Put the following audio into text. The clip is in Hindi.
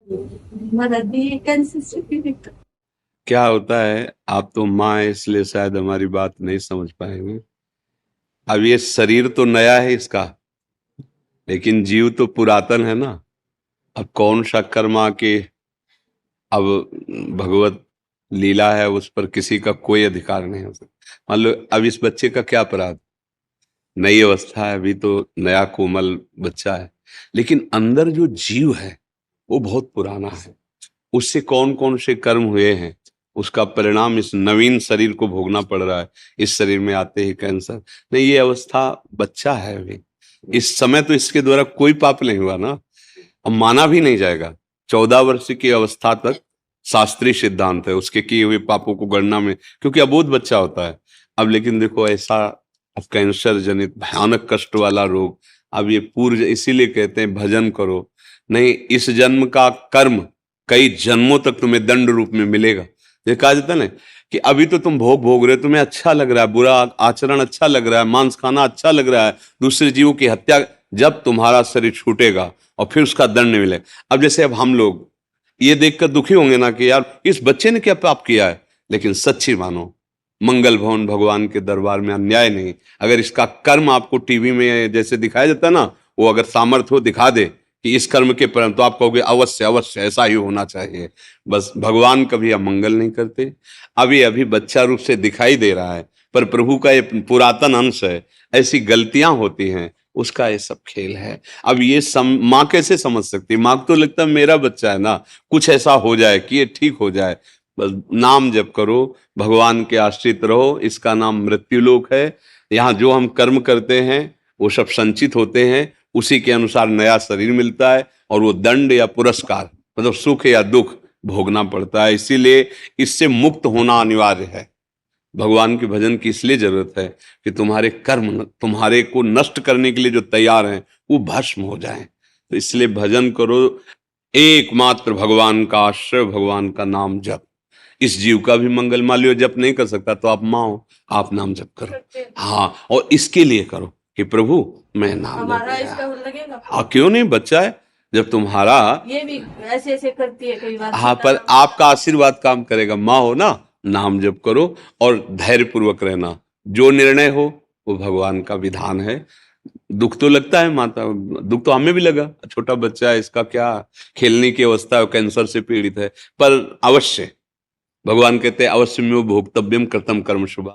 मदद कंसिस्टेंसी। क्या होता है, आप तो माँ हैं इसलिए शायद हमारी बात नहीं समझ पाएंगे। अब ये शरीर तो नया है इसका, लेकिन जीव तो पुरातन है ना। अब कौन सा कर्म आके, अब भगवत लीला है, उस पर किसी का कोई अधिकार नहीं हो सकता। मान लो अब इस बच्चे का क्या अपराध, नई अवस्था है, अभी तो नया कोमल बच्चा है, लेकिन अंदर जो जीव है वो बहुत पुराना है। उससे कौन कौन से कर्म हुए हैं, उसका परिणाम इस नवीन शरीर को भोगना पड़ रहा है। इस शरीर में आते ही कैंसर, नहीं ये अवस्था, बच्चा है अभी, इस समय तो इसके द्वारा कोई पाप नहीं हुआ ना। अब माना भी नहीं जाएगा। 14 वर्ष की अवस्था तक शास्त्रीय सिद्धांत है उसके किए हुए पापों को गणना में, क्योंकि अबोध बच्चा होता है। अब लेकिन देखो ऐसा, अब कैंसर जनित भयानक कष्ट वाला रोग, अब ये पूर्व, इसीलिए कहते हैं भजन करो। नहीं, इस जन्म का कर्म कई जन्मों तक तुम्हें दंड रूप में मिलेगा। ये कहा जाता है ना कि अभी तो तुम भोग भोग रहे हो, तुम्हें अच्छा लग रहा है, बुरा आचरण अच्छा लग रहा है, मांस खाना अच्छा लग रहा है, दूसरे जीवों की हत्या, जब तुम्हारा शरीर छूटेगा और फिर उसका दंड मिले। अब जैसे अब हम लोग ये देखकर दुखी होंगे ना कि यार इस बच्चे ने क्या पाप किया है, लेकिन सच्ची मानो, मंगल भवन भगवान के दरबार में अन्याय नहीं। अगर इसका कर्म आपको टीवी में जैसे दिखाया जाता है ना, वो अगर सामर्थ्य हो दिखा दे कि इस कर्म के परिणाम, तो आप कहोगे अवश्य अवश्य ऐसा ही होना चाहिए। बस भगवान कभी अमंगल नहीं करते। अभी अभी बच्चा रूप से दिखाई दे रहा है, पर प्रभु का ये पुरातन अंश है, ऐसी गलतियां होती हैं, उसका ये सब खेल है। अब ये माँ कैसे समझ सकती है? माँ को तो लगता है मेरा बच्चा है ना, कुछ ऐसा हो जाए कि ये ठीक हो जाए। बस नाम जप करो, भगवान के आश्रित रहो, इसका नाम मृत्युलोक है। यहाँ जो हम कर्म करते हैं वो सब संचित होते हैं, उसी के अनुसार नया शरीर मिलता है, और वो दंड या पुरस्कार, मतलब सुख या दुख भोगना पड़ता है। इसीलिए इससे मुक्त होना अनिवार्य है। भगवान के भजन की इसलिए जरूरत है कि तुम्हारे कर्म तुम्हारे को नष्ट करने के लिए जो तैयार हैं वो भस्म हो जाएं। तो इसलिए भजन करो, एकमात्र भगवान का आश्रय, भगवान का नाम जप। इस जीव का भी मंगल, मान लियो जप नहीं कर सकता तो आप माँ हो, आप नाम जप करो। हाँ, और इसके लिए करो कि प्रभु मैं नाम जप हमारा लिया। इसका लगेगा। हाँ क्यों नहीं, बच्चा है जब तुम्हारा। ये भी ऐसे ऐसे करती है कई बार, हाँ, छोटा पर नाम आपका आशीर्वाद काम करेगा, माँ हो ना, नाम जप करो और धैर्य पूर्वक रहना। जो निर्णय हो वो भगवान का विधान है। दुख तो लगता है माता, दुख तो हमें भी लगा, छोटा बच्चा है, इसका क्या खेलने की अवस्था है, कैंसर से पीड़ित है, पर अवश्य भगवान कहते हैं अवश्य में वो भोक्तव्यम कृतम कर्म शुभ।